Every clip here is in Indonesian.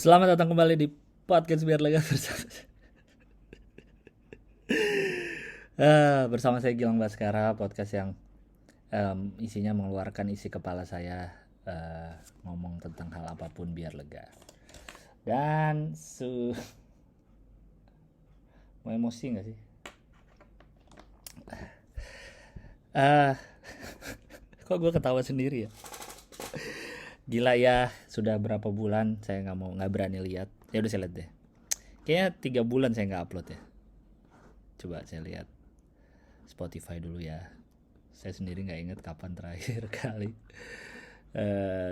Selamat datang kembali di podcast biar lega bersama saya Gilang Baskara, podcast yang isinya mengeluarkan isi kepala saya, ngomong tentang hal apapun biar lega. Dan mau emosi nggak sih? Eh, Kok gue ketawa sendiri ya? Gila ya, sudah berapa bulan saya nggak berani lihat. Ya udah saya lihat deh. Kayaknya 3 bulan saya nggak upload ya. Coba saya lihat Spotify dulu ya. Saya sendiri nggak inget kapan terakhir kali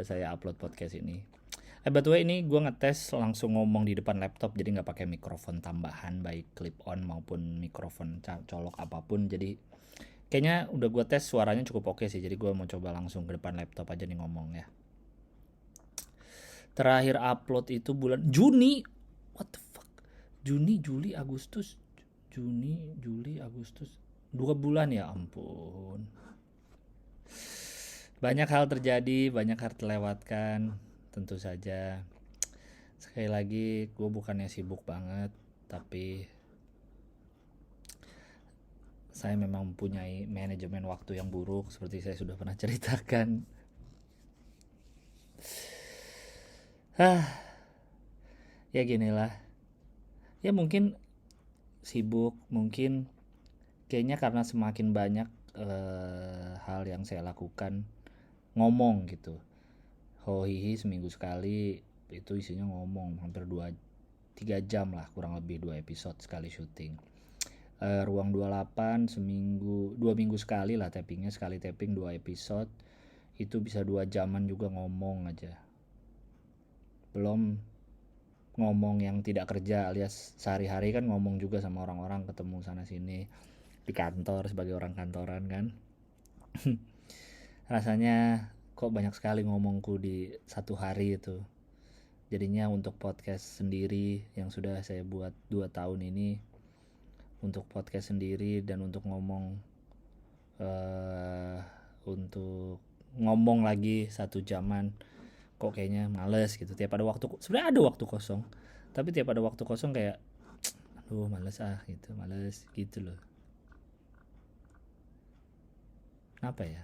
saya upload podcast ini. By the way, ini gue ngetes langsung ngomong di depan laptop, jadi nggak pakai mikrofon tambahan baik clip on maupun mikrofon colok apapun. Jadi kayaknya udah gue tes suaranya cukup oke sih. Jadi gue mau coba langsung ke depan laptop aja nih ngomong ya. Terakhir upload itu bulan Juni. What the fuck? Juni, Juli, Agustus. Juni, Juli, Agustus. 2 bulan ya ampun. Banyak hal terjadi, banyak hal terlewatkan, tentu saja. Sekali lagi, gue bukannya sibuk banget, tapi saya memang mempunyai manajemen waktu yang buruk, seperti saya sudah pernah ceritakan. Ya ginilah. Ya mungkin sibuk, mungkin kayaknya karena semakin banyak hal yang saya lakukan, ngomong gitu. Hohihi seminggu sekali itu isinya ngomong hampir 2-3 jam lah, kurang lebih 2 episode sekali syuting. Ruang 28 seminggu 2 minggu sekali lah tappingnya, sekali tapping 2 episode itu bisa 2 jaman juga ngomong aja, belum ngomong yang tidak kerja alias sehari-hari kan ngomong juga sama orang-orang, ketemu sana sini di kantor sebagai orang kantoran kan. Rasanya kok banyak sekali ngomongku di satu hari itu. Jadinya untuk podcast sendiri yang sudah saya buat 2 tahun ini, untuk podcast sendiri dan untuk ngomong untuk ngomong lagi 1 jaman, kok kayaknya males gitu. Tiap ada waktu, sebenarnya ada waktu kosong, tapi tiap ada waktu kosong kayak aduh males gitu, males gitu loh. Kenapa ya?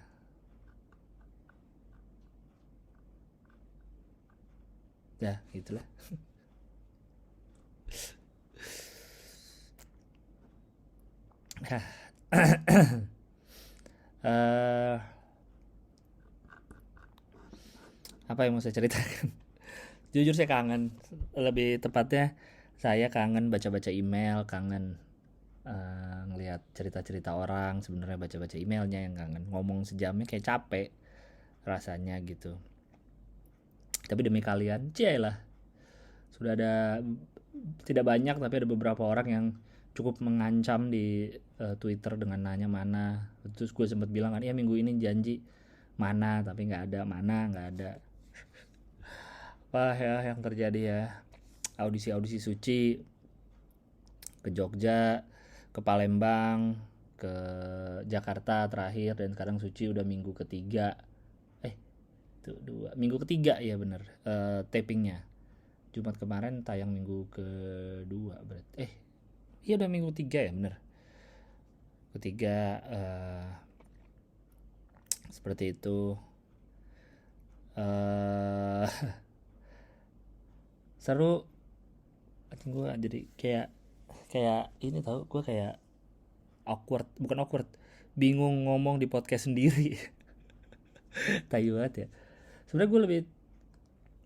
Ya gitulah. eh Apa yang mau saya ceritakan? Jujur saya kangen, lebih tepatnya saya kangen baca-baca email, kangen ngelihat cerita-cerita orang. Sebenarnya baca-baca emailnya yang kangen, ngomong sejamnya kayak capek rasanya gitu. Tapi demi kalian, lah, sudah ada, tidak banyak tapi ada beberapa orang yang cukup mengancam di Twitter dengan nanya mana. Terus gue sempat bilang kan, ya minggu ini janji mana, tapi nggak ada, mana nggak ada. Apa ya yang terjadi ya? Audisi suci ke Jogja, ke Palembang, ke Jakarta terakhir, dan sekarang suci udah minggu ketiga. Itu minggu ketiga ya bener, tapingnya. Jumat kemarin tayang minggu kedua berarti. Iya udah minggu ketiga ya bener. Ketiga, seperti itu. eh Seru. Gue jadi kayak kayak ini tau, gue kayak awkward, bukan awkward, bingung ngomong di podcast sendiri. Tai banget ya. Sebenarnya gue lebih,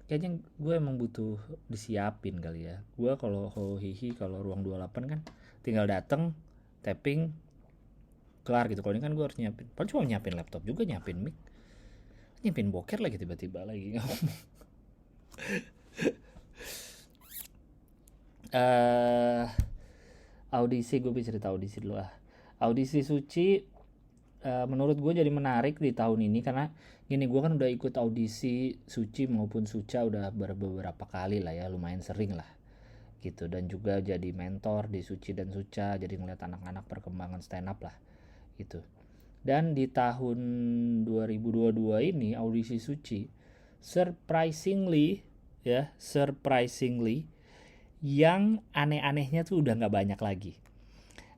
kayaknya gue emang butuh disiapin kali ya. Gue kalau hihi, kalau ruang 28 kan tinggal dateng, tapping, kelar gitu. Kalau ini kan gue harus nyiapin, paling cuma nyiapin laptop juga, nyiapin mic, nyiapin boker lagi, tiba-tiba lagi ngomong. eh Audisi, gue bisa cerita audisi dulu lah. Audisi suci, menurut gue jadi menarik di tahun ini karena gini, gue kan udah ikut audisi suci maupun suca udah beberapa kali lah ya, lumayan sering lah gitu, dan juga jadi mentor di suci dan suca, jadi ngeliat anak-anak perkembangan stand up lah gitu. Dan di tahun 2022 ini audisi suci, surprisingly ya, surprisingly yang aneh-anehnya tuh udah nggak banyak lagi.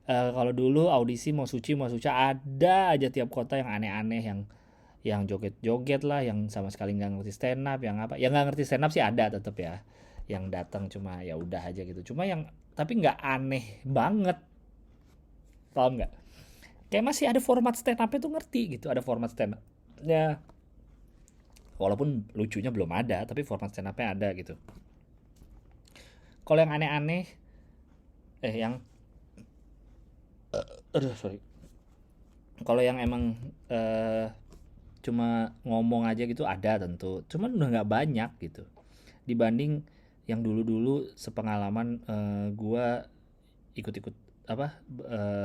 Kalau dulu audisi mau suci ada aja tiap kota yang aneh-aneh, yang joget-joget lah, yang sama sekali nggak ngerti stand up, yang apa, yang nggak ngerti stand up sih ada tetap ya, yang datang cuma ya udah aja gitu, cuma yang tapi nggak aneh banget, paham nggak? Kayak masih ada format stand upnya tuh ngerti gitu, ada format stand upnya, walaupun lucunya belum ada tapi format stand upnya ada gitu. Kalau yang aneh-aneh, yang aduh sorry, kalau yang emang cuma ngomong aja gitu ada tentu, cuman udah nggak banyak gitu dibanding yang dulu-dulu sepengalaman gua ikut-ikut apa,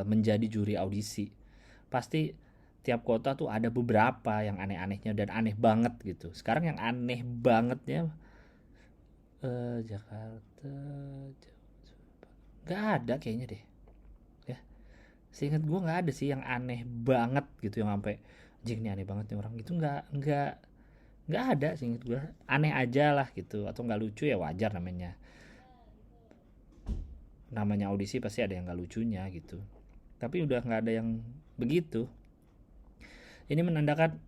menjadi juri audisi. Pasti tiap kota tuh ada beberapa yang aneh-anehnya dan aneh banget gitu. Sekarang yang aneh bangetnya Jakarta nggak ada kayaknya deh. Ya, seingat gue nggak ada sih yang aneh banget gitu, yang sampai jing ini aneh banget nih orang gitu, nggak ada seingat gue. Aneh aja lah gitu, atau nggak lucu ya wajar, namanya audisi pasti ada yang nggak lucunya gitu. Tapi udah nggak ada yang begitu. Ini menandakan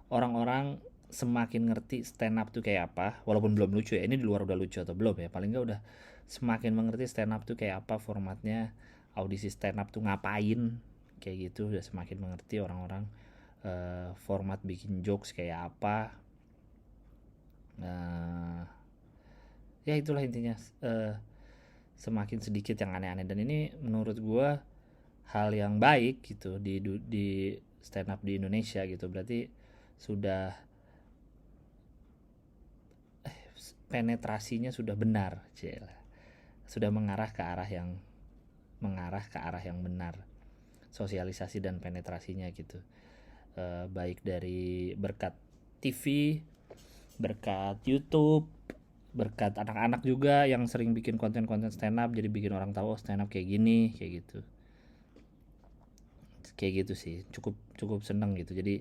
orang-orang semakin ngerti stand up tuh kayak apa, walaupun belum lucu ya, ini di luar udah lucu atau belum ya, paling nggak udah semakin mengerti stand up tuh kayak apa, formatnya audisi stand up tuh ngapain, kayak gitu udah semakin mengerti orang-orang. Format bikin jokes kayak apa, uh, ya itulah intinya. Semakin sedikit yang aneh-aneh, dan ini menurut gue hal yang baik gitu di stand up di Indonesia gitu, berarti sudah penetrasinya sudah benar, Cila. Sudah mengarah ke arah yang benar, sosialisasi dan penetrasinya gitu. Baik dari berkat TV, berkat YouTube, berkat anak-anak juga yang sering bikin konten-konten stand up, jadi bikin orang tahu stand up kayak gini, kayak gitu sih. Cukup cukup seneng gitu, jadi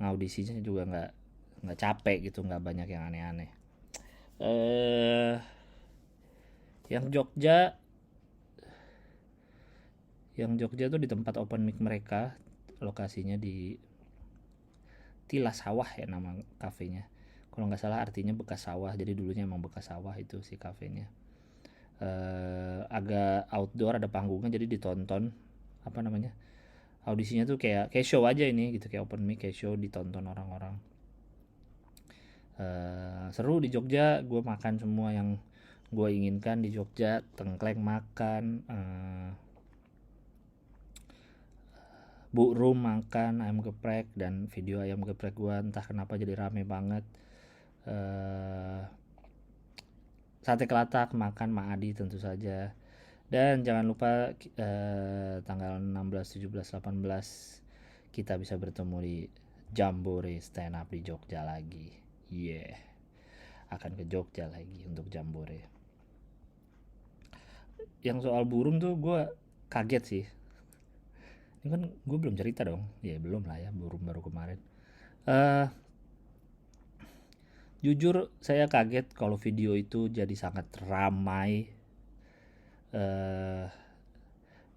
ngaudisinya juga nggak capek gitu, nggak banyak yang aneh-aneh. Yang Jogja tuh di tempat open mic mereka, lokasinya di Tilas Sawah ya nama kafenya, kalau nggak salah artinya bekas sawah, jadi dulunya emang bekas sawah itu si kafenya. Agak outdoor, ada panggungnya, jadi ditonton apa namanya, audisinya tuh kayak show aja ini gitu, kayak open mic, kayak show, ditonton orang-orang. Seru di Jogja, gue makan semua yang gue inginkan di Jogja, tengkleng makan, Bu Rum makan ayam geprek, dan video ayam geprek gue entah kenapa jadi rame banget. Sate kelatak makan Ma Adi tentu saja. Dan jangan lupa tanggal 16, 17, 18 kita bisa bertemu di Jambore stand up di Jogja lagi. Yeah, akan ke Jogja lagi untuk Jambore. Yang soal burung tuh gue kaget sih. Ini kan gue belum cerita dong. Ya belum lah ya, burung baru kemarin. Jujur saya kaget kalau video itu jadi sangat ramai.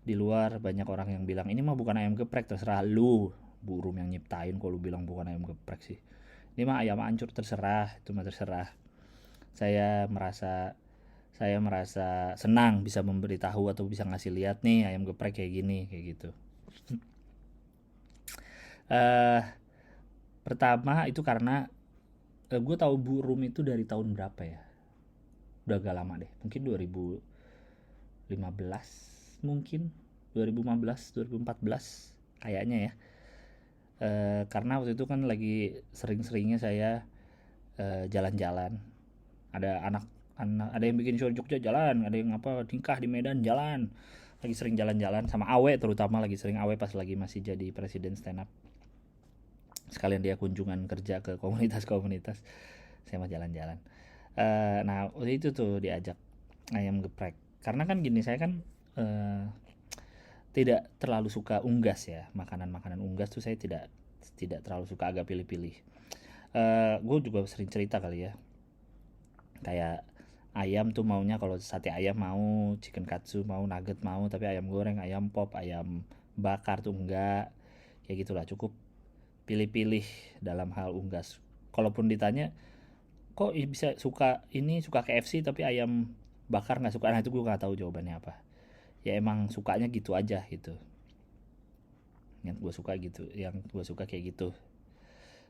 Di luar banyak orang yang bilang ini mah bukan ayam geprek, terserah lu, burung yang nyiptain. Kalau lu bilang bukan ayam geprek sih, ini mah ayam ancur, terserah, itu mah terserah. Saya merasa senang bisa memberitahu atau bisa ngasih lihat nih ayam geprek kayak gini, kayak gitu. Pertama itu karena gue tahu burung itu dari tahun berapa ya, udah agak lama deh, mungkin 2015, mungkin 2015 2014 kayaknya ya. Karena waktu itu kan lagi sering-seringnya saya jalan-jalan, ada anak-anak, ada yang bikin show Jogja jalan, ada yang apa nikah di Medan jalan, lagi sering jalan-jalan sama Awe, terutama lagi sering Awe pas lagi masih jadi presiden stand up, sekalian dia kunjungan kerja ke komunitas-komunitas, saya mah jalan-jalan. Nah waktu itu tuh diajak ayam geprek, karena kan gini, saya kan tidak terlalu suka unggas ya, makanan-makanan unggas tuh saya tidak terlalu suka, agak pilih-pilih. Gue juga sering cerita kali ya, kayak ayam tuh maunya, kalau sate ayam mau, chicken katsu mau, nugget mau, tapi ayam goreng, ayam pop, ayam bakar tuh enggak. Kayak gitulah, cukup pilih-pilih dalam hal unggas. Kalaupun ditanya kok bisa suka ini, suka KFC tapi ayam bakar nggak suka, nah itu gue nggak tahu jawabannya apa. Ya emang sukanya gitu aja gitu, yang gue suka gitu, yang gue suka kayak gitu,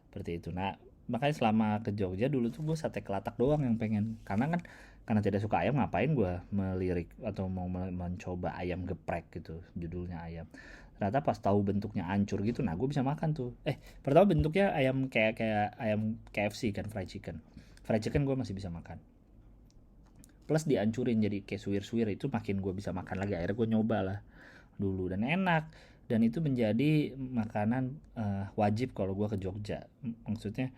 seperti itu. Nah, makanya selama ke Jogja dulu tuh gue sate kelatak doang yang pengen, karena kan karena tidak suka ayam, ngapain gue melirik atau mau mencoba ayam geprek gitu, judulnya ayam. Ternyata pas tahu bentuknya hancur gitu, nah gue bisa makan tuh. Pertama bentuknya ayam kayak kayak ayam KFC kan, fried chicken. Fried chicken gue masih bisa makan. Plus dihancurin jadi kayak suwir-suwir, itu makin gue bisa makan lagi. Akhirnya gue nyoba lah dulu dan enak, dan itu menjadi makanan wajib kalau gue ke Jogja. Maksudnya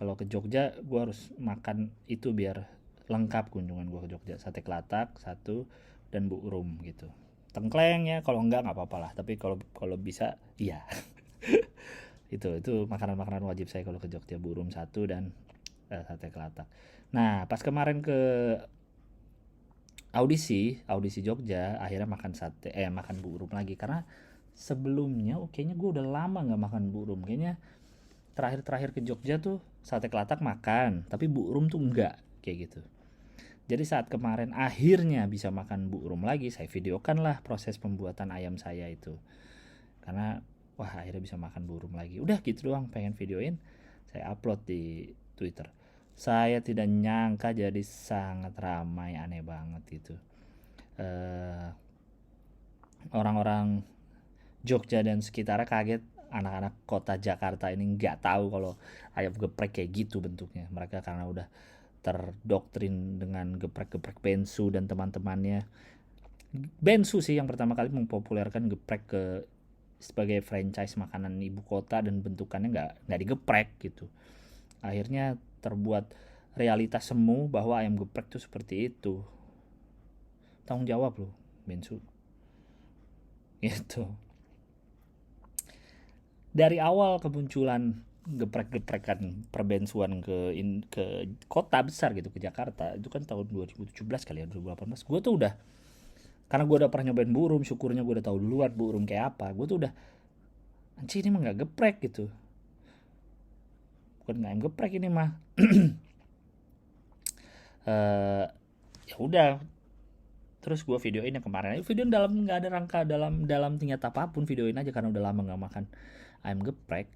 kalau ke Jogja gue harus makan itu biar lengkap kunjungan gue ke Jogja. Sate kelatak satu dan bu urum gitu. Tengkleng ya kalau enggak nggak apa-apa lah, tapi kalau kalau bisa iya. Itu makanan-makanan wajib saya kalau ke Jogja, bu urum satu dan sate kelatak. Nah pas kemarin ke audisi Jogja, akhirnya makan bu urum lagi, karena sebelumnya kayaknya gue udah lama nggak makan bu urum. Kayaknya terakhir ke Jogja tuh sate kelatak makan, tapi bu urum tuh enggak, kayak gitu. Jadi saat kemarin akhirnya bisa makan bu urum lagi, saya videokan lah proses pembuatan ayam saya itu, karena wah akhirnya bisa makan bu urum lagi. Udah gitu doang, pengen videoin, saya upload di Twitter. Saya tidak nyangka jadi sangat ramai, aneh banget itu. eh, Orang-orang Jogja dan sekitarnya kaget, anak-anak kota Jakarta ini nggak tahu kalau ayam geprek kayak gitu bentuknya. Mereka karena udah terdoktrin dengan geprek-geprek Bensu dan teman-temannya. Bensu sih yang pertama kali mempopulerkan geprek ke sebagai franchise makanan ibu kota, dan bentukannya nggak digeprek gitu. Akhirnya terbuat realitas semu bahwa ayam geprek tuh seperti itu. Tanggung jawab loh Bensu gitu. Dari awal kemunculan geprek-geprekan perbensuan ke kota besar gitu, ke Jakarta, itu kan tahun 2017 kali ya, 2018, gue tuh udah, karena gue udah pernah nyobain burung, syukurnya gue udah tahu duluan burung kayak apa, gue tuh udah anjir ini mah nggak geprek gitu, bukan ayam geprek ini mah. eh Ya udah, terus gue videoin yang kemarin, videoin dalam nggak ada rangka dalam dalam tingkat apapun, videoin aja karena udah lama nggak makan ayam geprek.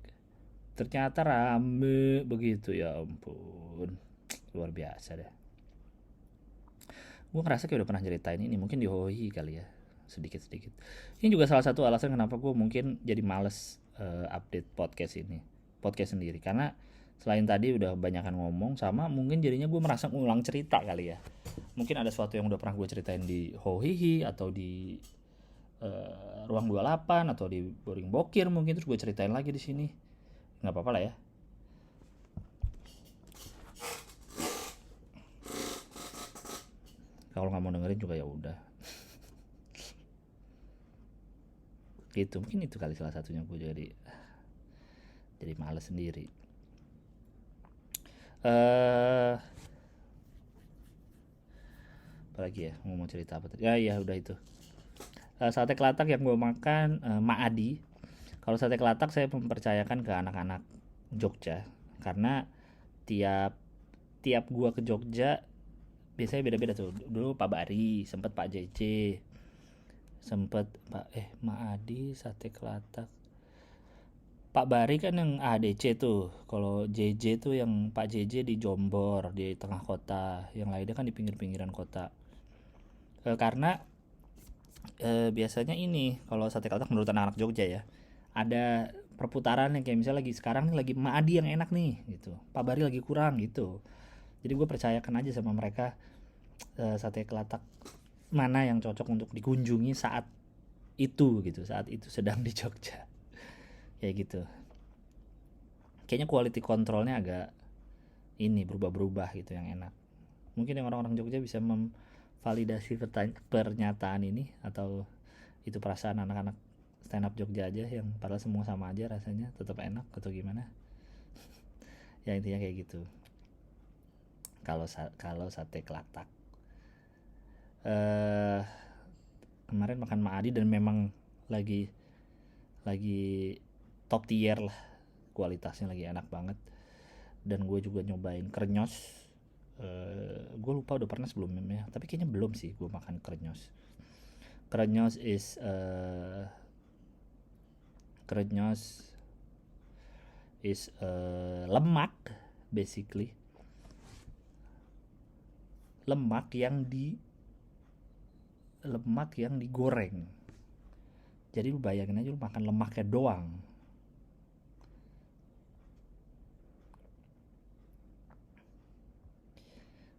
Ternyata rame begitu, ya ampun, luar biasa deh. Gue ngerasa kayak udah pernah ceritain ini mungkin di Hoi kali ya, sedikit-sedikit. Ini juga salah satu alasan kenapa gue mungkin jadi males update podcast sendiri, karena selain tadi udah banyakan ngomong, sama mungkin jadinya gue merasa ngulang cerita kali ya. Mungkin ada sesuatu yang udah pernah gue ceritain di Hohihi atau di ruang 28 atau di boring bokir, mungkin terus gue ceritain lagi di sini. Nggak apa-apa lah ya. Kalau nggak mau dengerin juga ya udah. Gitu, mungkin itu kali salah satunya gue jadi males sendiri. Apalagi ya, mau cerita apa tadi, ya ya udah itu. Sate kelatak yang gue makan Mak Adi. Kalau sate kelatak saya mempercayakan ke anak-anak Jogja, karena tiap tiap gue ke Jogja biasanya beda-beda tuh. Dulu Pak Bari, sempet Pak JJ, sempet Mak Adi sate kelatak. Pak Bari kan yang ADC tuh, kalau JJ tuh yang Pak JJ di Jombor, di tengah kota, yang lainnya kan di pinggir-pinggiran kota. Karena biasanya ini kalau sate kelatak menurut anak-anak Jogja ya, ada perputaran yang kayak misalnya lagi sekarang nih lagi Maadi yang enak nih gitu, Pak Bari lagi kurang gitu. Jadi gue percayakan aja sama mereka sate kelatak mana yang cocok untuk dikunjungi saat itu gitu, saat itu sedang di Jogja, kayak gitu. Kayaknya quality controlnya agak ini berubah-berubah gitu, yang enak. Mungkin yang orang-orang Jogja bisa memvalidasi pernyataan ini, atau itu perasaan anak-anak stand up Jogja aja yang padahal semua sama aja rasanya, tetap enak atau gimana. Ya intinya kayak gitu. Kalau sate kelatak, eh kemarin makan Maadi dan memang lagi lagi top tier lah, kualitasnya lagi enak banget. Dan gue juga nyobain krenyos. Gue lupa udah pernah sebelumnya, tapi kayaknya belum sih gue makan krenyos. Krenyos is krenyos is lemak, basically lemak yang digoreng. Jadi lu bayangin aja lu makan lemaknya doang.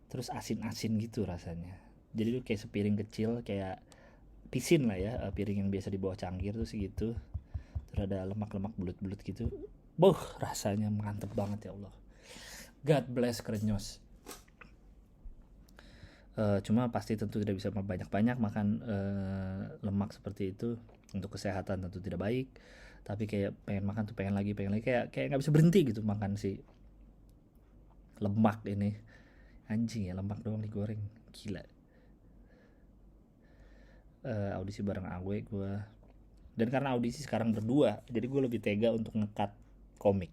Terus asin-asin gitu rasanya. Jadi lu kayak sepiring kecil, kayak pisin lah ya, piring yang biasa di bawah cangkir tuh segitu. Terus ada lemak-lemak bulut-bulut gitu. Rasanya mantep banget ya Allah. God bless krenyos. Cuma pasti tentu tidak bisa banyak-banyak makan lemak seperti itu, untuk kesehatan tentu tidak baik. Tapi kayak pengen makan tuh pengen lagi kayak nggak bisa berhenti gitu makan si lemak ini. Anjing ya, lemak doang digoreng, gila. Audisi bareng Awe gue, dan karena audisi sekarang berdua jadi gue lebih tega untuk ngekat komik.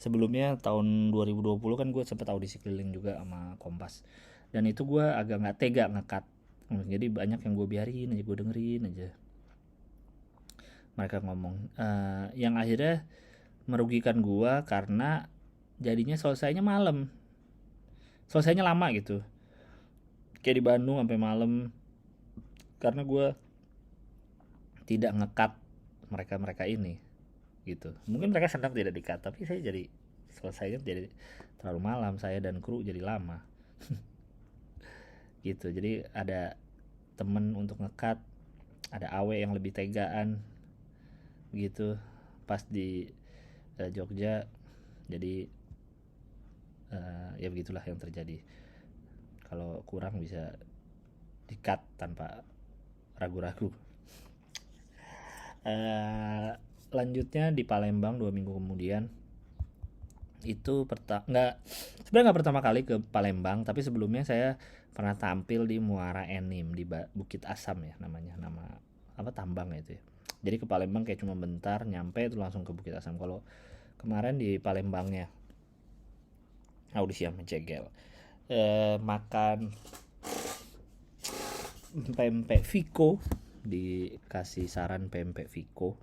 Sebelumnya tahun 2020 kan gue sempat audisi keliling juga sama Kompas, dan itu gue agak nggak tega ngekat. Jadi banyak yang gue biarin aja, gue dengerin aja mereka ngomong, yang akhirnya merugikan gue karena jadinya selesainya lama gitu, kayak di Bandung sampai malam, karena gue tidak ngekat mereka ini gitu. Mungkin mereka senang tidak dikat, tapi saya jadi selesainya jadi terlalu malam, saya dan kru jadi lama. Gitu. Jadi ada temen untuk ngekat, ada Awe yang lebih tegaan gitu pas di Jogja. Jadi ya begitulah yang terjadi. Kalau kurang bisa dikat tanpa ragu-ragu. Lanjutnya di Palembang 2 minggu kemudian, itu sebenarnya nggak pertama kali ke Palembang, tapi sebelumnya saya pernah tampil di Muara Enim di Bukit Asam ya namanya, nama apa tambang itu ya. Jadi ke Palembang kayak cuma bentar, nyampe itu langsung ke Bukit Asam. Kalau kemarin di Palembangnya audisi sama Jegel, makan pempek Viko, dikasih saran pempek Viko.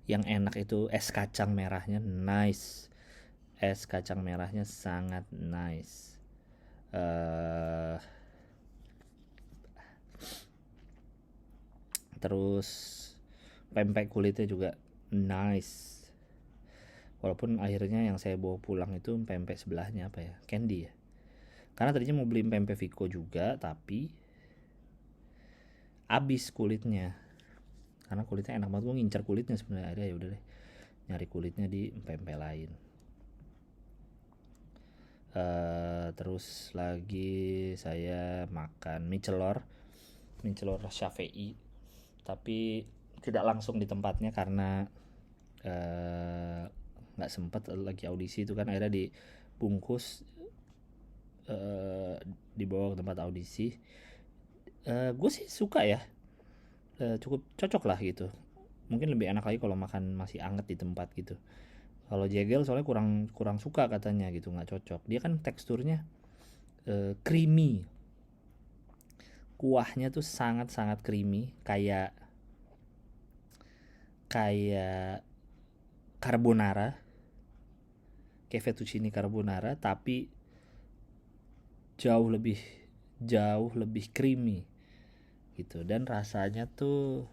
Yang enak itu es kacang merahnya nice, es kacang merahnya sangat nice. Terus pempek kulitnya juga nice, walaupun akhirnya yang saya bawa pulang itu pempek sebelahnya apa ya, Candy ya, karena tadinya mau beli pempek Viko juga tapi habis kulitnya, karena kulitnya enak banget. Gue ngincar kulitnya sebenarnya, ada ya udah deh nyari kulitnya di pempek lain. Terus lagi saya makan mie celor Syafi'i, tapi tidak langsung di tempatnya karena nggak sempet lagi audisi itu kan, akhirnya dibungkus dibawa ke tempat audisi. Gue sih suka ya, cukup cocok lah gitu. Mungkin lebih enak lagi kalau makan masih anget di tempat gitu. Kalau Jegel soalnya kurang suka katanya gitu, nggak cocok. Dia kan teksturnya creamy, kuahnya tuh sangat creamy, kayak carbonara, kayak fettuccine carbonara, tapi jauh lebih creamy gitu. Dan rasanya tuh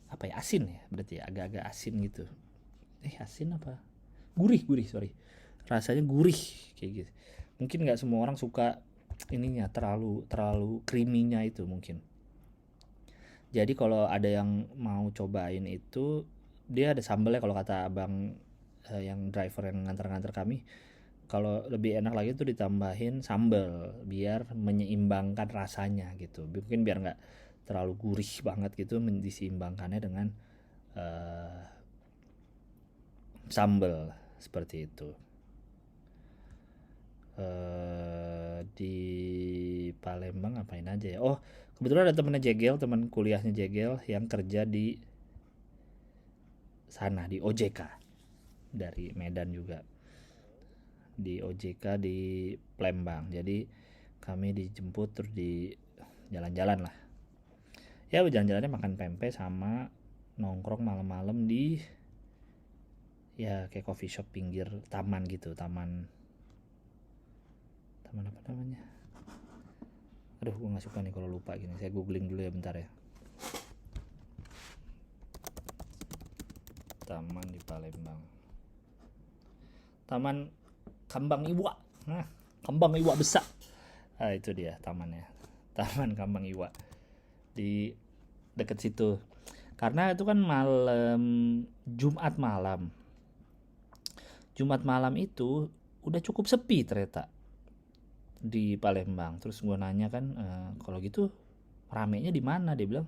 apa ya, asin ya berarti ya, agak-agak asin gitu. Asin apa, gurih sorry, rasanya gurih kayak gitu. Mungkin nggak semua orang suka ininya, terlalu creamy-nya itu mungkin. Jadi kalau ada yang mau cobain itu, dia ada sambelnya kalau kata abang yang driver yang nganter kami. Kalau lebih enak lagi tuh ditambahin sambal biar menyeimbangkan rasanya gitu. Mungkin biar nggak terlalu gurih banget gitu, diseimbangkannya dengan sambal seperti itu. Di Palembang ngapain aja ya? Oh, kebetulan ada teman kuliahnya Jegel yang kerja di sana di OJK dari Medan juga, di OJK di Palembang. Jadi kami dijemput terus di jalan-jalan lah. Ya jalan-jalannya makan pempek sama nongkrong malam-malam di ya kayak coffee shop pinggir taman gitu, taman apa namanya? Aduh, gue nggak suka nih kalau lupa gini. Saya googling dulu ya bentar ya. Taman di Palembang. Taman Kambang Iwa. Nah, Kambang Iwa besar. Ah, itu dia tamannya. Taman Kambang Iwa. Di deket situ. Karena itu kan malam Jumat malam. Jumat malam itu udah cukup sepi ternyata di Palembang. Terus gue nanya kan, kalau gitu ramenya di mana? Dia bilang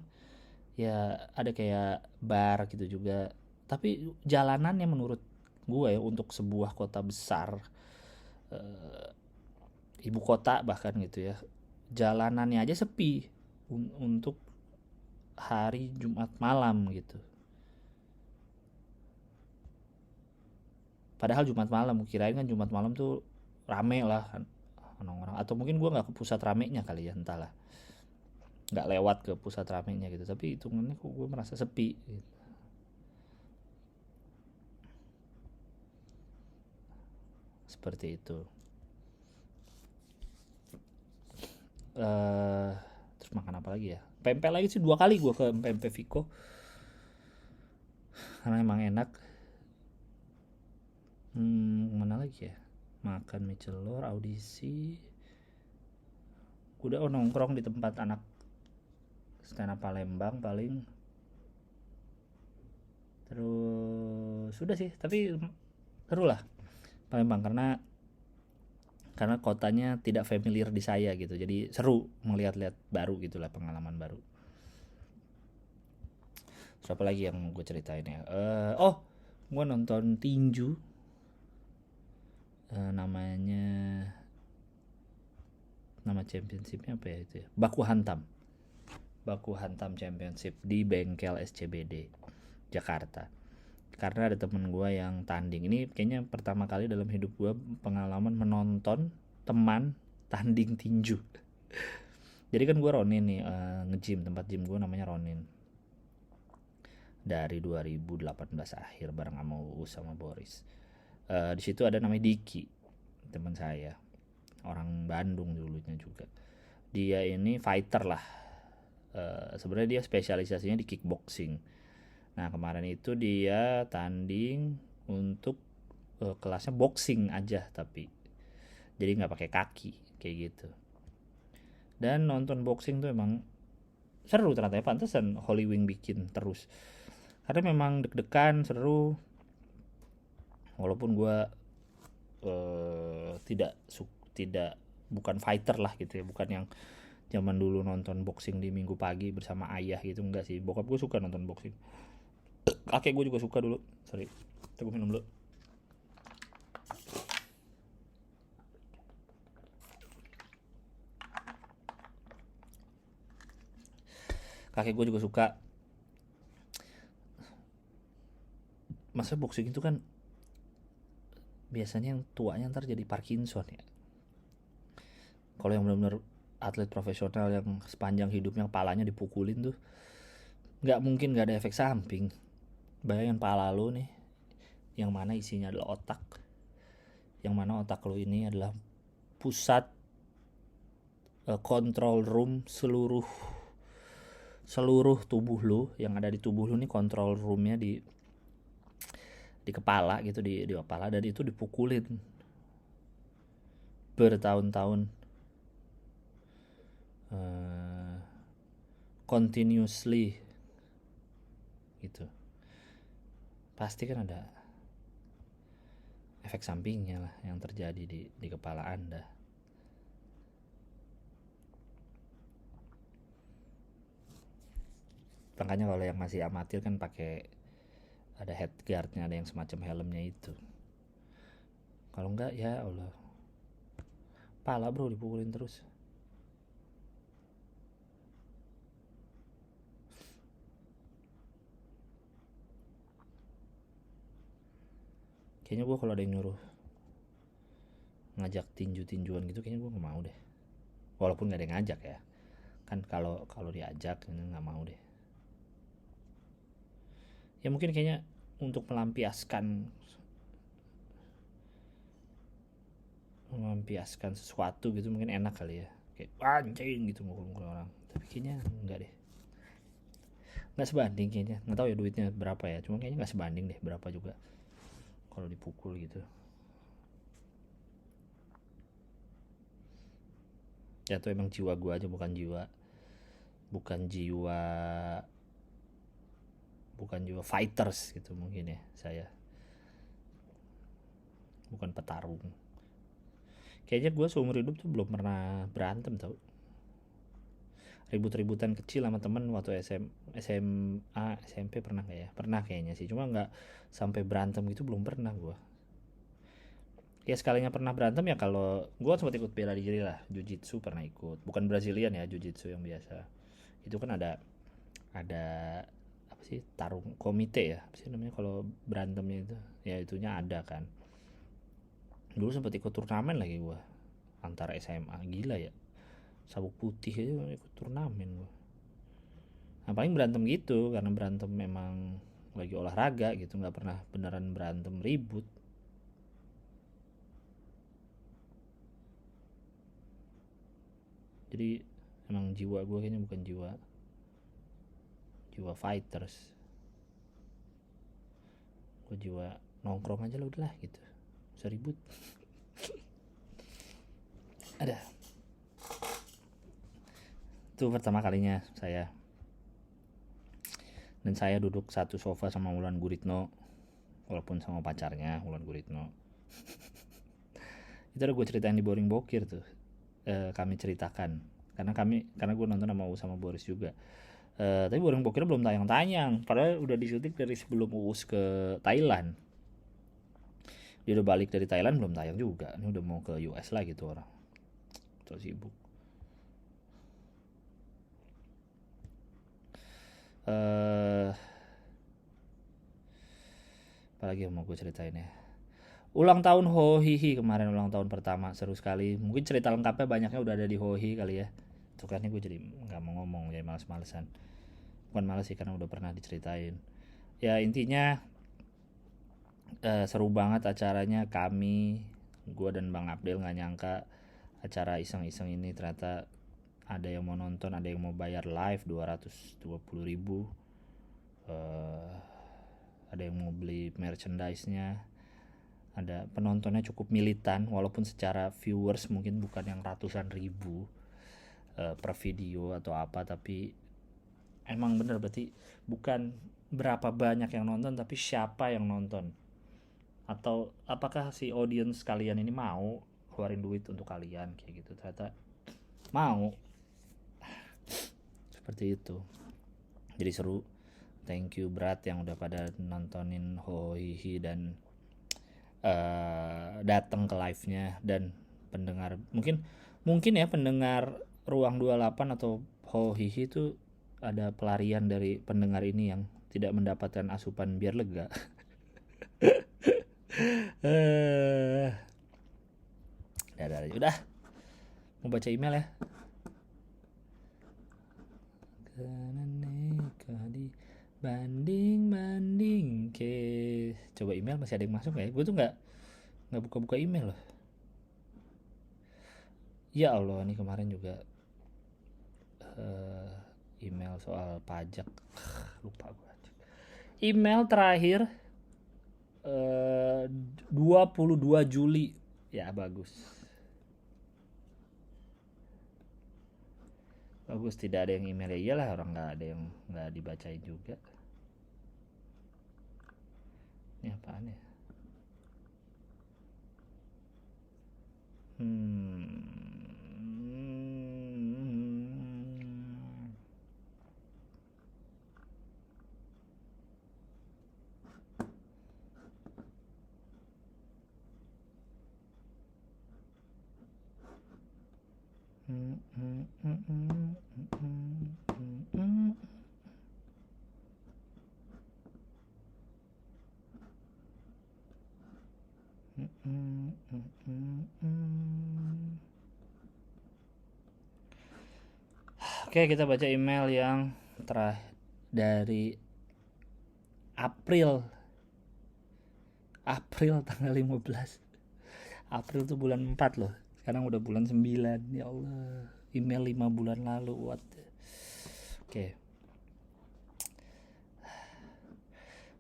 ya ada kayak bar gitu juga. Tapi jalanannya menurut gue ya untuk sebuah kota besar, ibu kota bahkan gitu ya, jalanannya aja sepi untuk hari Jumat malam gitu. Padahal Jumat malam, kirain kan Jumat malam tuh rame lah kan orang-orang. Atau mungkin gue nggak ke pusat ramenya kali ya, entahlah. Nggak lewat ke pusat ramenya gitu. Tapi hitungannya kok gue merasa sepi gitu. Seperti itu. Terus makan apa lagi ya? Pempek lagi sih 2 kali gue ke Pempek Viko. Karena emang enak. Mana lagi ya? Makan mie celor, audisi. Udah nongkrong di tempat anak stand up Palembang paling. Terus sudah sih, tapi seru lah Palembang karena kotanya tidak familiar di saya gitu. Jadi seru melihat-lihat baru gitulah, pengalaman baru. Terus apa lagi yang gue ceritain ya? Gue nonton tinju. Namanya, nama championshipnya apa ya itu ya? Baku Hantam Championship di bengkel SCBD Jakarta. Karena ada temen gue yang tanding. Ini kayaknya pertama kali dalam hidup gue pengalaman menonton teman tanding tinju. Jadi kan gue Ronin nih, nge-gym, tempat gym gue namanya Ronin. Dari 2018 akhir bareng sama Uus sama Boris. Di situ ada namanya Diki, teman saya, orang Bandung dulunya juga. Dia ini fighter lah. Sebenarnya dia spesialisasinya di kickboxing. Nah kemarin itu dia tanding untuk kelasnya boxing aja, tapi jadi nggak pakai kaki kayak gitu. Dan nonton boxing tuh emang seru ternyata ya, pantesan Holy Wing bikin terus. Karena memang deg-degan, seru. Walaupun gue tidak bukan fighter lah gitu ya, bukan yang zaman dulu nonton boxing di Minggu pagi bersama ayah gitu, enggak sih. Bokap gue suka nonton boxing, kakek gue juga suka dulu. Sorry, gue minum dulu. Kakek gue juga suka. Masa boxing itu kan biasanya yang tuanya ntar jadi Parkinson ya. Kalau yang benar-benar atlet profesional yang sepanjang hidupnya kepalanya dipukulin tuh nggak mungkin nggak ada efek samping. Bayangin pala lu nih, yang mana isinya adalah otak, yang mana otak lu ini adalah pusat control room seluruh tubuh lu. Yang ada di tubuh lu nih control roomnya di kepala gitu, di kepala, dan itu dipukulin bertahun-tahun, continuously gitu. Pasti kan ada efek sampingnya lah yang terjadi di kepala Anda. Makanya kalau yang masih amatir kan pakai ada headguardnya, ada yang semacam helmnya itu. Kalau enggak ya Allah, pala bro dipukulin terus. Kayaknya gue kalau ada yang nyuruh ngajak tinju-tinjuan gitu, kayaknya gue nggak mau deh. Walaupun nggak ada yang ngajak ya, kan kalau kalau diajak nggak mau deh. Ya mungkin kayaknya untuk melampiaskan sesuatu gitu mungkin enak kali ya, kayak anjing gitu mukul-mukul orang. Tapi kayaknya enggak deh, nggak sebanding kayaknya. Nggak tahu ya duitnya berapa ya, cuma kayaknya nggak sebanding deh berapa juga kalau dipukul gitu. Ya tuh emang jiwa gue aja, bukan jiwa bukan jiwa fighters gitu mungkin ya. Saya bukan petarung. Kayaknya gue seumur hidup tuh belum pernah berantem tau. Ribut-ributan kecil sama temen waktu SMA SMP pernah nggak ya? Pernah kayaknya sih, cuma nggak sampai berantem gitu, belum pernah gue. Ya sekalinya pernah berantem ya kalau gue sempat ikut bela diri lah, jujitsu pernah ikut, bukan Brazilian ya, jujitsu yang biasa. Itu kan ada apa sih, tarung komite ya, apa sih namanya kalau berantemnya itu, ya itunya ada kan. Dulu sempat ikut turnamen lagi gue antara SMA, gila ya, sabuk putih aja ikut turnamen gue. Nah paling berantem gitu karena berantem memang lagi olahraga gitu, nggak pernah beneran berantem ribut. Jadi emang jiwa gue kayaknya bukan jiwa jiwa fighters. Gue jiwa nongkrong aja lah udahlah gitu, bisa ribut. Ada, itu pertama kalinya saya, dan saya duduk satu sofa sama Wulan Guritno, walaupun sama pacarnya Wulan Guritno. Itu udah gue ceritain di Boring Bokir tuh. Kami ceritakan karena gue nonton sama Boris juga. Tapi Boring Bokir belum tayang-tayang, padahal udah disuting dari sebelum Uus ke Thailand. Dia udah balik dari Thailand belum tayang juga, ini udah mau ke US lagi tuh orang, terus sibuk. Apalagi yang mau gue ceritain ya, ulang tahun Hohihi kemarin, ulang tahun pertama, seru sekali. Mungkin cerita lengkapnya banyaknya udah ada di Hohi kali ya. Itu kan gue jadi nggak mau ngomong, jadi males-malesan. Bukan males sih, karena udah pernah diceritain. Ya intinya seru banget acaranya. Gue dan Bang Abdel nggak nyangka acara iseng-iseng ini ternyata ada yang mau nonton, ada yang mau bayar live 220.000, ada yang mau beli merchandise-nya, ada penontonnya cukup militan walaupun secara viewers mungkin bukan yang ratusan ribu per video atau apa, tapi emang bener berarti bukan berapa banyak yang nonton tapi siapa yang nonton, atau apakah si audience kalian ini mau keluarin duit untuk kalian kayak gitu. Ternyata mau, seperti itu. Jadi seru. Thank you Berat yang udah pada nontonin Hohihi dan datang ke live-nya. Dan pendengar mungkin ya, pendengar Ruang 28 atau Hohihi itu ada pelarian dari pendengar ini yang tidak mendapatkan asupan biar lega. Udah mau baca email ya. Karena nikah di banding ke, coba email masih ada yang masuk nggak ya? Gue tuh nggak buka email loh. Ya Allah, ini kemarin juga email soal pajak, lupa gue. Email terakhir 22 Juli ya, bagus, tidak ada yang email. Ya iyalah, orang nggak ada yang nggak dibacain juga. Ini apaan ya? Oke, kita baca email yang terakhir dari April tanggal 15. April tuh bulan 4 loh. Sekarang udah bulan 9. Ya Allah, email 5 bulan lalu. What? Oke.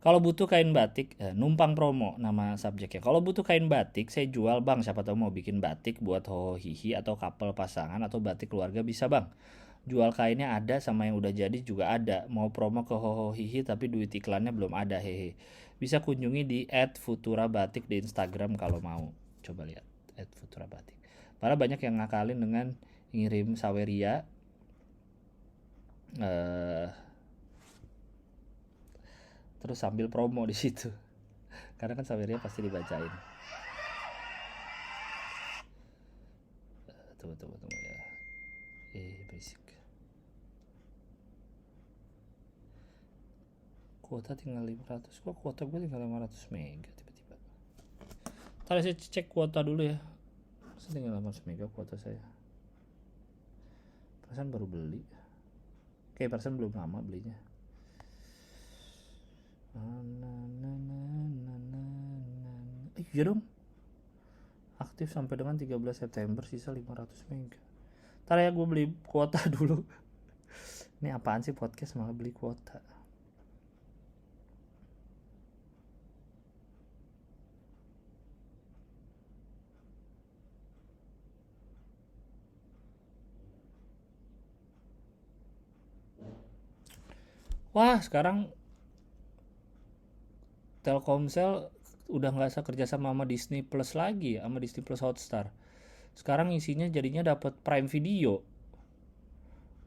Kalau butuh kain batik, numpang promo nama subjeknya. Kalau butuh kain batik, saya jual bang. Siapa tahu mau bikin batik buat ho hihi atau couple pasangan atau batik keluarga bisa bang. Jual kainnya ada sama yang udah jadi juga ada. Mau promo ke ho hihi tapi duit iklannya belum ada hehe. Bisa kunjungi di @futurabatik di Instagram kalau mau. Coba lihat @futurabatik. Malah banyak yang ngakalin dengan ngirim saweria. Terus sambil promo di situ. Karena kan saweria pasti dibacain. Tunggu ya. Basic. Kuota tinggal 500. Kok kuota gue tinggal 500 mega tiba-tiba. Ntar saya cek kuota dulu ya. Saya tinggal 500 mega kuota saya. Perasaan baru beli. Oke, perasaan belum lama belinya. Iya dong. Aktif sampai dengan 13 September, sisa 500 mega. Ntar ya gue beli kuota dulu. Ini apaan sih podcast malah beli kuota. Wah, sekarang Telkomsel udah nggak usah kerja sama Disney Plus lagi, sama Disney Plus Hotstar. Sekarang isinya jadinya dapat Prime Video.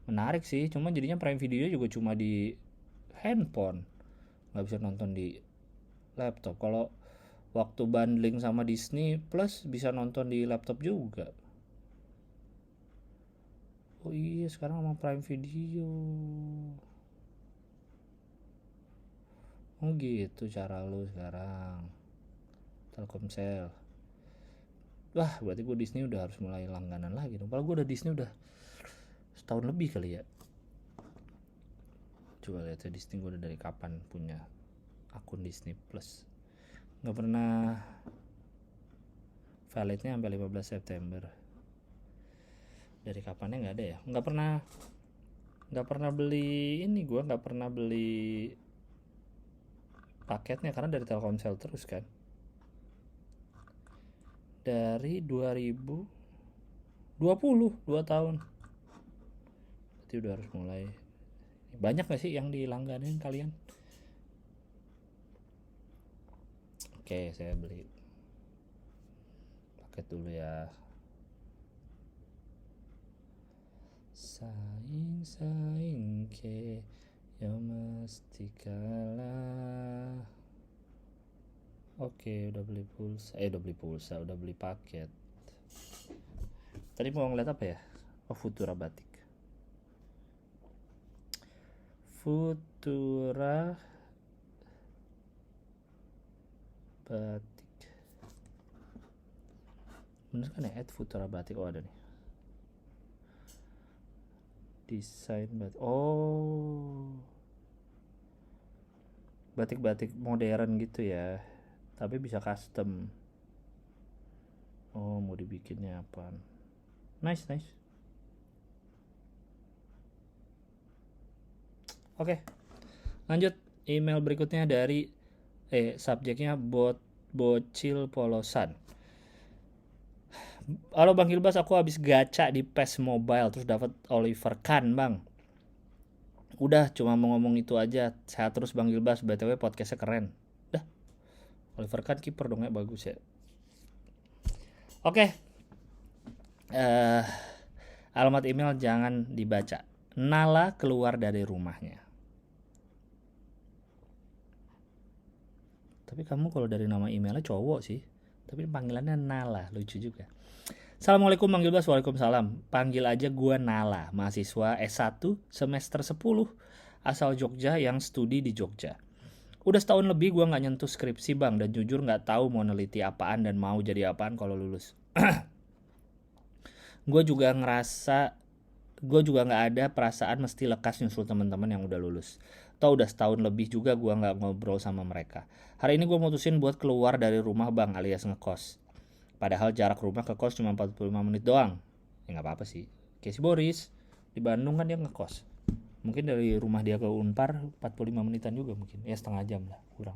Menarik sih, cuma jadinya Prime Video juga cuma di handphone, nggak bisa nonton di laptop. Kalau waktu bundling sama Disney Plus bisa nonton di laptop juga. Oh iya, sekarang sama Prime Video. Oh gitu cara lu sekarang, Telkomsel. Wah, berarti gue Disney udah harus mulai langganan lagi dong. Padahal gue udah Disney udah setahun lebih kali ya. Coba lihat ya Disney gue udah dari kapan punya akun Disney Plus. Gak pernah validnya sampai 15 September. Dari kapannya gak ada ya. Gak pernah beli ini, gue gak pernah beli paketnya karena dari Telkomsel terus kan. Dari 2020, 2 tahun. Berarti udah harus mulai. Banyak gak sih yang dilangganin kalian? Oke, saya beli paket dulu ya. Saing ke ya mesti kalah. Oke, udah beli pulsa, udah beli paket. Tadi mau ngeliat apa ya? Oh, Futura Batik. Futura Batik. Bener kan ya? Futura Batik. Oh, ada nih. Desain batik. Oh, batik-batik modern gitu ya. Tapi bisa custom. Oh, mau dibikinnya apa? Nice. Oke, lanjut. Email berikutnya dari subjeknya bocil polosan. Halo Bang Hilbas, aku habis gacha di PES Mobile terus dapat Oliver Kahn bang. Udah cuma mau ngomong itu aja. Sehat terus Bang Hilbas, BTW podcastnya keren. Dah, Oliver Kahn kiper dong ya, bagus ya. Oke. Alamat email jangan dibaca. Nala keluar dari rumahnya. Tapi kamu kalau dari nama emailnya cowok sih. Tapi panggilannya Nala, lucu juga. Assalamualaikum Bang Gilbas, waalaikumsalam. Panggil aja gua Nala, mahasiswa S1 semester 10 asal Jogja yang studi di Jogja. Udah setahun lebih gua nggak nyentuh skripsi bang, dan jujur nggak tahu mau neliti apaan dan mau jadi apaan kalau lulus. Gue juga ngerasa, gue juga nggak ada perasaan mesti lekas nyusul teman-teman yang udah lulus. Tau udah setahun lebih juga gue nggak ngobrol sama mereka. Hari ini gue mutusin buat keluar dari rumah bang, alias ngekos. Padahal jarak rumah ke kos cuma 45 menit doang. Ya nggak apa-apa sih. Kayak si Boris di Bandung kan dia ngekos. Mungkin dari rumah dia ke Unpar 45 menitan juga mungkin. Ya setengah jam lah kurang.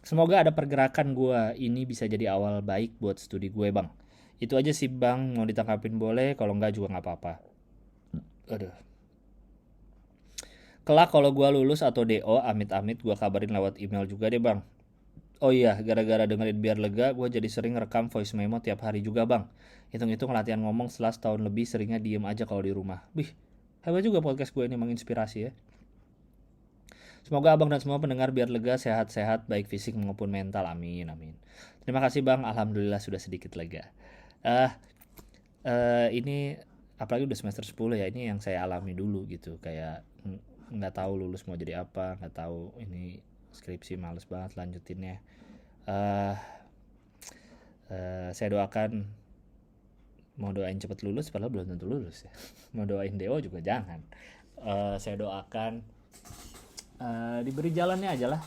Semoga ada pergerakan gue ini bisa jadi awal baik buat studi gue bang. Itu aja sih bang, mau ditangkapin boleh, kalau enggak juga nggak apa-apa. Aduh. Kelak kalau gue lulus atau DO, amit-amit gue kabarin lewat email juga deh bang. Oh iya, gara-gara dengerin biar lega, gue jadi sering rekam voice memo tiap hari juga bang. Hitung-hitung latihan ngomong setelah setahun lebih seringnya diem aja kalau di rumah. Wih, hebat juga podcast gue ini menginspirasi ya. Semoga abang dan semua pendengar biar lega, sehat-sehat, baik fisik maupun mental. Amin, amin. Terima kasih bang, alhamdulillah sudah sedikit lega. Ini apalagi udah semester 10 ya, ini yang saya alami dulu gitu. Kayak nggak tahu lulus mau jadi apa, nggak tahu ini skripsi males banget lanjutinnya. Saya doakan, mau doain cepet lulus padahal belum tentu lulus ya. Mau doain DO juga jangan. Saya doakan diberi jalannya aja lah.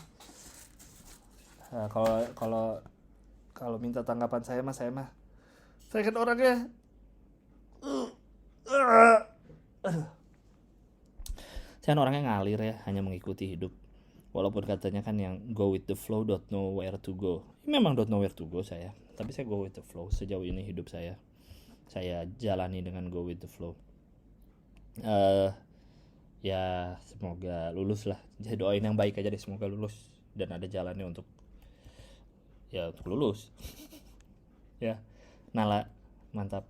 Kalau minta tanggapan saya kan orangnya saya kan orangnya ngalir ya, hanya mengikuti hidup. Walaupun katanya kan yang go with the flow don't know where to go. Memang don't know where to go saya, tapi saya go with the flow. Sejauh ini hidup saya jalani dengan go with the flow. Ya semoga lulus lah. Jadi doain yang baik aja deh, semoga lulus dan ada jalannya untuk lulus. Ya, Nala, mantap.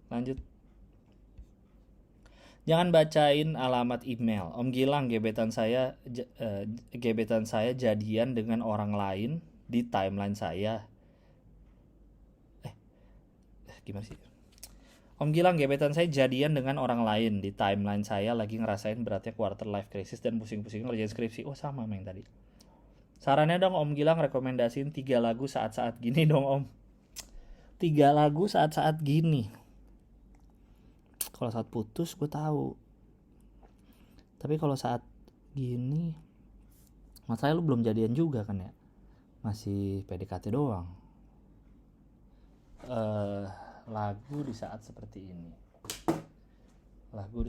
Lanjut. Jangan bacain alamat email. Om Gilang, gebetan saya jadian dengan orang lain di timeline saya. Gimana sih? Om Gilang, gebetan saya jadian dengan orang lain di timeline saya lagi ngerasain beratnya quarter life crisis dan pusing-pusing ngerjain skripsi. Oh sama yang tadi. Sarannya dong Om Gilang, rekomendasiin 3 lagu saat-saat gini dong Om. 3 lagu saat-saat gini. Kalau saat putus gue tahu. Tapi kalau saat gini, masalahnya lu belum jadian juga kan ya. Masih PDKT doang. Lagu di saat seperti ini. Lagu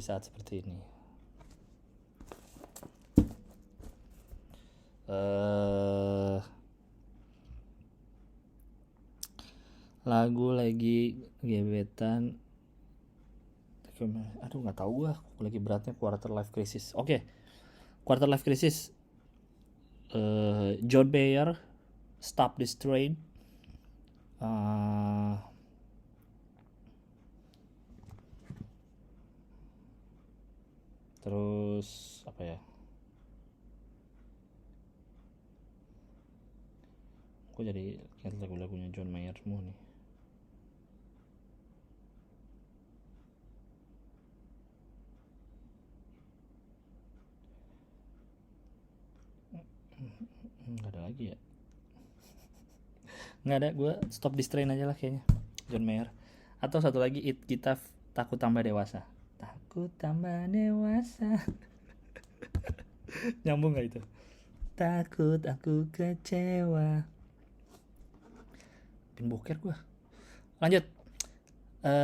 lagi gebetan. Aduh nggak tahu gue. Lagi beratnya quarter life crisis. Oke. Quarter life crisis. John Mayer, Stop This Train. Terus apa ya? Gue jadi ingat lagu-lagunya John Mayer semua nih. Nggak ada lagi ya. Nggak ada, gue Stop This Train aja lah kayaknya, John Mayer. Atau satu lagi, kita takut tambah dewasa. Nyambung gak itu? Takut aku kecewa. Pin boker gue. Lanjut.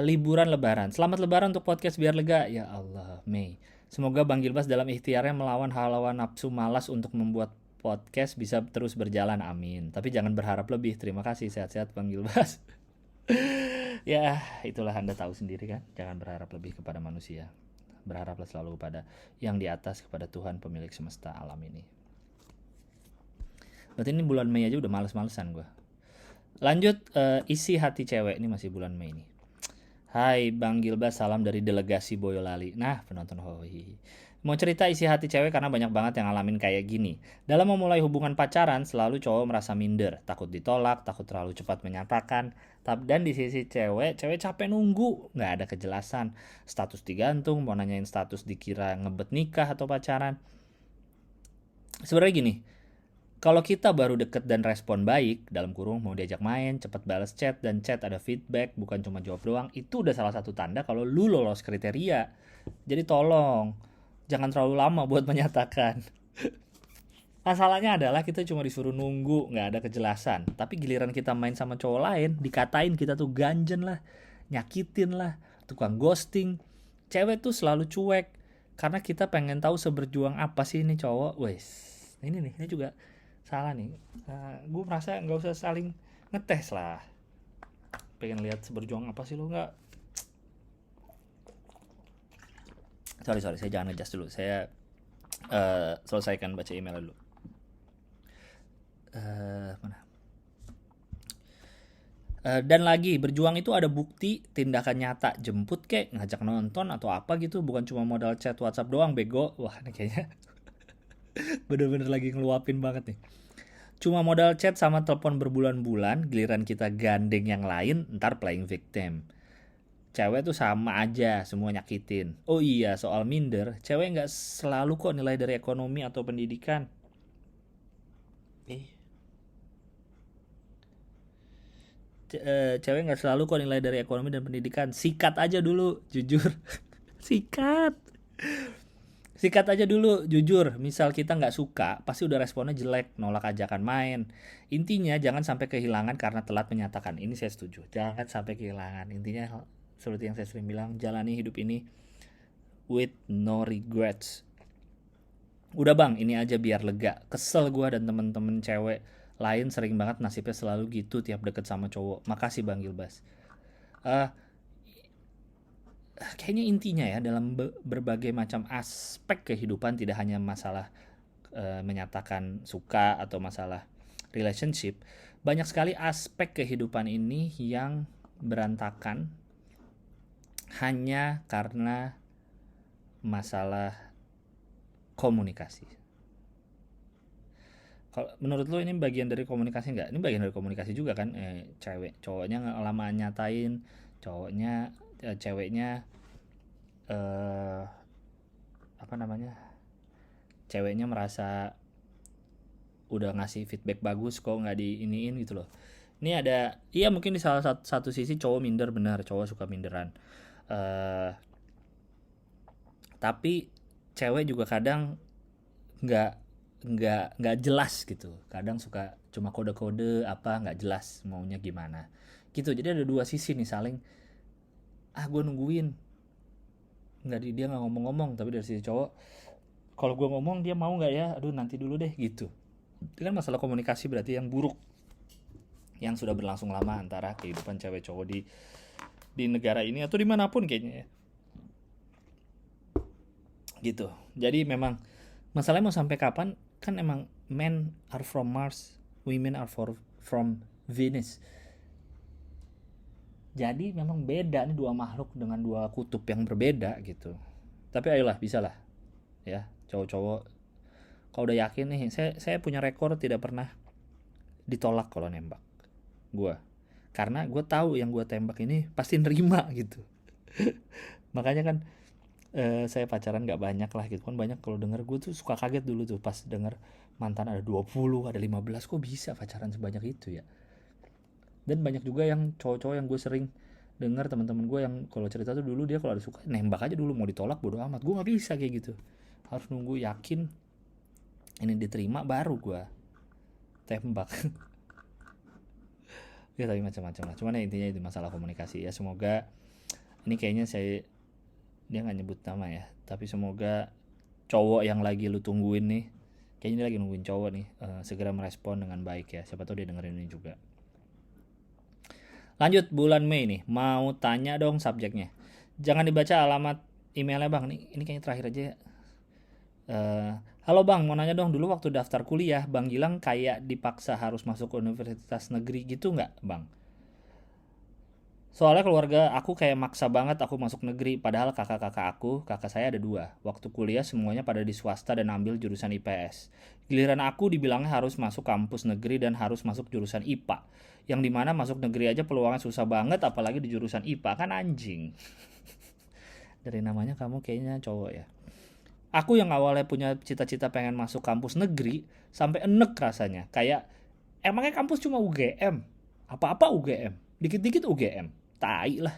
Liburan lebaran. Selamat lebaran untuk podcast biar lega. Ya Allah, Mei. Semoga Bang Gilbas dalam ikhtiarnya melawan hawa nafsu malas untuk membuat podcast bisa terus berjalan, amin. Tapi jangan berharap lebih. Terima kasih, sehat-sehat Bang Gilbas. Ya, itulah Anda tahu sendiri kan. Jangan berharap lebih kepada manusia. Berharaplah selalu kepada yang di atas, kepada Tuhan pemilik semesta alam ini. Berarti ini bulan Mei aja udah males-malesan gue. Lanjut, isi hati cewek. Ini masih bulan Mei nih. Hai Bang Gilbas, salam dari delegasi Boyolali. Nah, penonton Hoi. Mau cerita isi hati cewek karena banyak banget yang ngalamin kayak gini. Dalam memulai hubungan pacaran, selalu cowok merasa minder, takut ditolak, takut terlalu cepat menyatakan. Dan di sisi cewek, cewek capek nunggu, nggak ada kejelasan. Status digantung, mau nanyain status dikira ngebet nikah atau pacaran. Sebenarnya gini, kalau kita baru deket dan respon baik, dalam kurung mau diajak main, cepat balas chat, dan chat ada feedback, bukan cuma jawab doang, itu udah salah satu tanda kalau lu lolos kriteria. Jadi tolong, jangan terlalu lama buat menyatakan. Masalahnya adalah kita cuma disuruh nunggu, nggak ada kejelasan. Tapi giliran kita main sama cowok lain, dikatain kita tuh ganjen lah, nyakitin lah, tukang ghosting. Cewek tuh selalu cuek, karena kita pengen tahu seberjuang apa sih ini cowok. Wes, ini nih, ini juga salah nih. Gue merasa nggak usah saling ngetes lah. Pengen lihat seberjuang apa sih lo nggak? Sorry, saya jangan ngejudge dulu. Saya selesaikan baca email dulu. Mana? Dan lagi, berjuang itu ada bukti, tindakan nyata, jemput kek, ngajak nonton atau apa gitu, bukan cuma modal chat WhatsApp doang, bego. Wah, ini kayaknya bener-bener lagi ngeluapin banget nih. Cuma modal chat sama telepon berbulan-bulan, giliran kita gandeng yang lain, ntar playing victim. Cewek tuh sama aja, semua nyakitin. Oh iya, soal minder, cewek nggak selalu kok nilai dari ekonomi atau pendidikan. Cewek nggak selalu kok nilai dari ekonomi dan pendidikan. Sikat aja dulu, jujur. Sikat. Sikat aja dulu, jujur. Misal kita nggak suka, pasti udah responnya jelek, nolak ajakan main. Intinya jangan sampai kehilangan karena telat menyatakan. Ini saya setuju. Jangan sampai kehilangan. Intinya seperti yang saya sering bilang, jalani hidup ini with no regrets. Udah bang, ini aja biar lega. Kesel gue dan temen-temen cewek lain sering banget nasibnya selalu gitu tiap deket sama cowok. Makasih bang Gilbas. Kayaknya intinya ya, dalam berbagai macam aspek kehidupan, tidak hanya masalah menyatakan suka atau masalah relationship, banyak sekali aspek kehidupan ini yang berantakan hanya karena masalah komunikasi. Kalau menurut lo ini bagian dari komunikasi nggak? Ini bagian dari komunikasi juga kan? Cewek, cowoknya lama nyatain, ceweknya apa namanya? Ceweknya merasa udah ngasih feedback bagus kok nggak diiniin gitu loh. Ini ada, iya mungkin di salah satu sisi cowok minder, benar, cowok suka minderan. Tapi cewek juga kadang nggak nggak jelas gitu. Kadang suka cuma kode-kode apa, nggak jelas maunya gimana gitu. Jadi ada dua sisi nih saling, gue nungguin, dia nggak ngomong-ngomong, tapi dari sisi cowok, kalau gue ngomong dia mau nggak ya, aduh nanti dulu deh gitu. Itu kan masalah komunikasi berarti yang buruk, yang sudah berlangsung lama antara kehidupan cewek cowok di negara ini atau dimanapun kayaknya ya. Gitu. Jadi memang masalahnya mau sampai kapan, kan emang men are from Mars, women are from Venus. Jadi memang beda nih, dua makhluk dengan dua kutub yang berbeda gitu. Tapi ayolah, bisa lah ya, cowok-cowok kalau udah yakin nih, saya punya rekor tidak pernah ditolak kalau nembak gue, karena gue tahu yang gue tembak ini pasti nerima gitu. Makanya kan saya pacaran gak banyak lah gitu kan. Banyak kalau denger, gue tuh suka kaget dulu tuh pas denger mantan ada 20, ada 15, kok bisa pacaran sebanyak itu ya. Dan banyak juga yang cowok-cowok yang gue sering dengar, teman-teman gue yang kalau cerita tuh dulu dia kalau ada suka nembak aja dulu, mau ditolak bodo amat. Gue nggak bisa kayak gitu, harus nunggu yakin ini diterima baru gue tembak. Ya tapi macam-macam lah, cuman ya intinya itu masalah komunikasi ya. Semoga ini kayaknya dia nggak nyebut nama ya, tapi semoga cowok yang lagi lu tungguin nih, kayaknya dia lagi nungguin cowok nih, segera merespon dengan baik ya. Siapa tahu dia dengerin ini juga. Lanjut, bulan Mei nih, mau tanya dong subjeknya. Jangan dibaca alamat emailnya bang, ini kayaknya terakhir aja ya. Halo bang, mau nanya dong, dulu waktu daftar kuliah bang Gilang kayak dipaksa harus masuk ke universitas negeri gitu nggak bang? Soalnya keluarga aku kayak maksa banget aku masuk negeri, padahal kakak saya ada dua. Waktu kuliah semuanya pada di swasta dan ambil jurusan IPS. Giliran aku dibilangnya harus masuk kampus negeri dan harus masuk jurusan IPA. Yang dimana masuk negeri aja peluangnya susah banget, apalagi di jurusan IPA, kan anjing. Dari namanya kamu kayaknya cowok ya. Aku yang awalnya punya cita-cita pengen masuk kampus negeri, sampai enek rasanya. Kayak, emangnya kampus cuma UGM? Apa-apa UGM? Dikit-dikit UGM. Tai lah.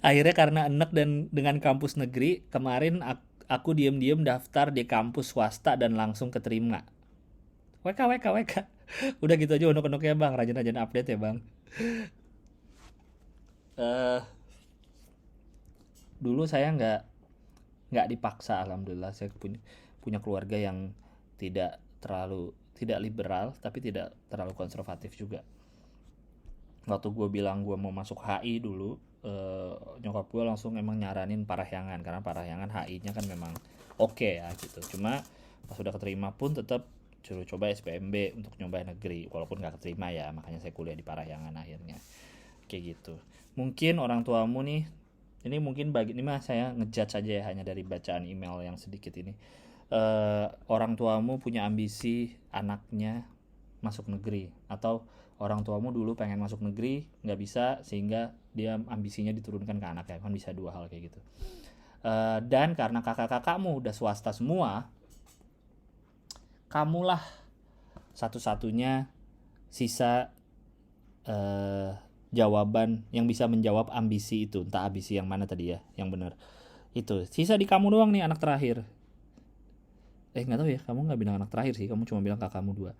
Akhirnya karena enek dan dengan kampus negeri, kemarin aku diem-diem daftar di kampus swasta dan langsung keterima. WK, WK, WK. Udah gitu aja unuk-unuknya bang, rajin-rajin update ya bang. eh Dulu saya nggak dipaksa, alhamdulillah saya punya keluarga yang tidak liberal tapi tidak terlalu konservatif juga. Waktu gue bilang gue mau masuk HI dulu, nyokap gue langsung emang nyaranin Parahyangan, karena Parahyangan HI-nya kan memang oke ya gitu. Cuma pas udah keterima pun tetap suruh coba SPMB untuk nyoba negeri, walaupun nggak keterima ya, makanya saya kuliah di Parahyangan akhirnya kayak gitu. Mungkin orang tuamu nih, ini mungkin bagi ini mah saya ngejudge saja ya, hanya dari bacaan email yang sedikit ini. Orang tuamu punya ambisi anaknya masuk negeri, atau orang tuamu dulu pengen masuk negeri nggak bisa sehingga dia ambisinya diturunkan ke anaknya, kan bisa dua hal kayak gitu. Dan karena kakak-kakakmu udah swasta semua, kamulah satu-satunya sisa jawaban yang bisa menjawab ambisi itu. Entah ambisi yang mana tadi ya, yang benar. Itu sisa di kamu doang nih, anak terakhir. Nggak tahu ya, kamu nggak bilang anak terakhir sih, kamu cuma bilang kakakmu dua.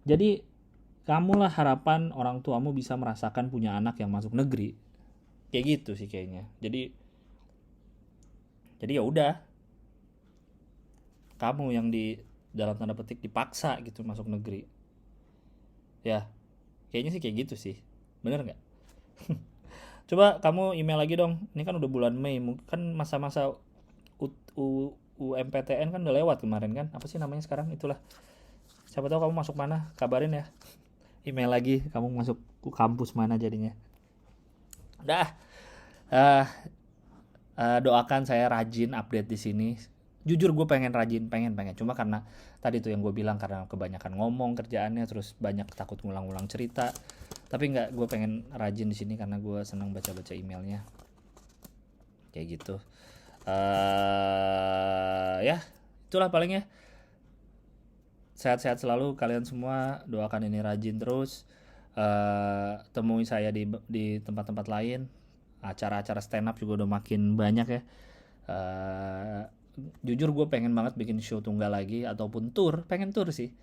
Jadi kamulah harapan orang tuamu bisa merasakan punya anak yang masuk negeri. Kayak gitu sih kayaknya. Jadi ya udah, kamu yang di dalam tanda petik dipaksa gitu masuk negeri. Ya, kayaknya sih kayak gitu sih. Bener nggak? Coba kamu email lagi dong. Ini kan udah bulan Mei, kan masa-masa UMPTN kan udah lewat kemarin kan. Apa sih namanya sekarang? Itulah. Siapa tahu kamu masuk mana? Kabarin ya. Email lagi, kamu masuk kampus mana jadinya. Dah. Uh, Doakan saya rajin update di sini. Jujur gue pengen rajin, pengen. Cuma karena tadi tuh yang gue bilang, karena kebanyakan ngomong kerjaannya, terus banyak takut ngulang-ngulang cerita. Tapi nggak, gue pengen rajin di sini karena gue senang baca-baca emailnya. Kayak gitu. Ya, itulah palingnya. Sehat-sehat selalu kalian semua. Doakan ini rajin terus. Temui saya di tempat-tempat lain. Acara-acara stand up juga udah makin banyak ya. Jujur gue pengen banget bikin show tunggal lagi ataupun tour, pengen tour sih.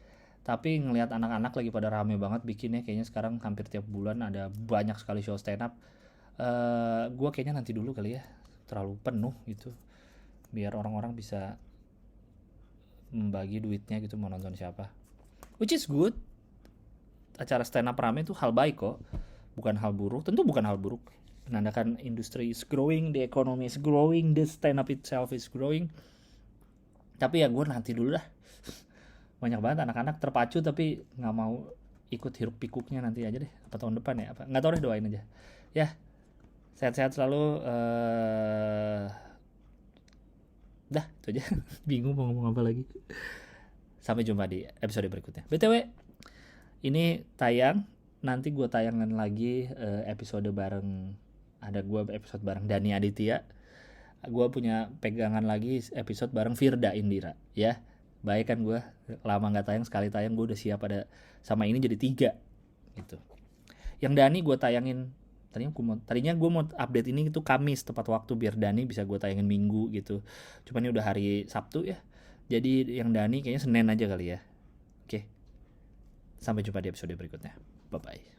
Tapi ngelihat anak-anak lagi pada rame banget bikinnya, kayaknya sekarang hampir tiap bulan ada banyak sekali show stand up. Gue kayaknya nanti dulu kali ya, terlalu penuh gitu. Biar orang-orang bisa membagi duitnya gitu mau nonton siapa. Which is good. Acara stand up rame itu hal baik kok, bukan hal buruk. Tentu bukan hal buruk. Menandakan industri is growing, the economy is growing, the stand up itself is growing. Tapi ya gue nanti dulu lah. Banyak banget anak-anak terpacu tapi nggak mau ikut hiruk pikuknya, nanti aja deh, apa tahun depan ya, apa nggak tahu deh, doain aja ya. Sehat-sehat selalu. Dah itu aja. Bingung mau ngomong apa lagi. Sampai jumpa di episode berikutnya. BTW ini tayang, nanti gue tayangan lagi episode bareng, ada gue episode bareng Dani Aditya. Gue punya pegangan lagi episode bareng Firda Indira ya. Baik kan, gue lama nggak tayang, sekali tayang gue udah siap ada sama ini jadi 3 gitu. Yang Dani gue tayangin tadinya gue mau update ini itu Kamis tepat waktu, biar Dani bisa gue tayangin Minggu gitu. Cuman ini udah hari Sabtu ya, jadi yang Dani kayaknya Senin aja kali ya. Oke, sampai jumpa di episode berikutnya. Bye bye.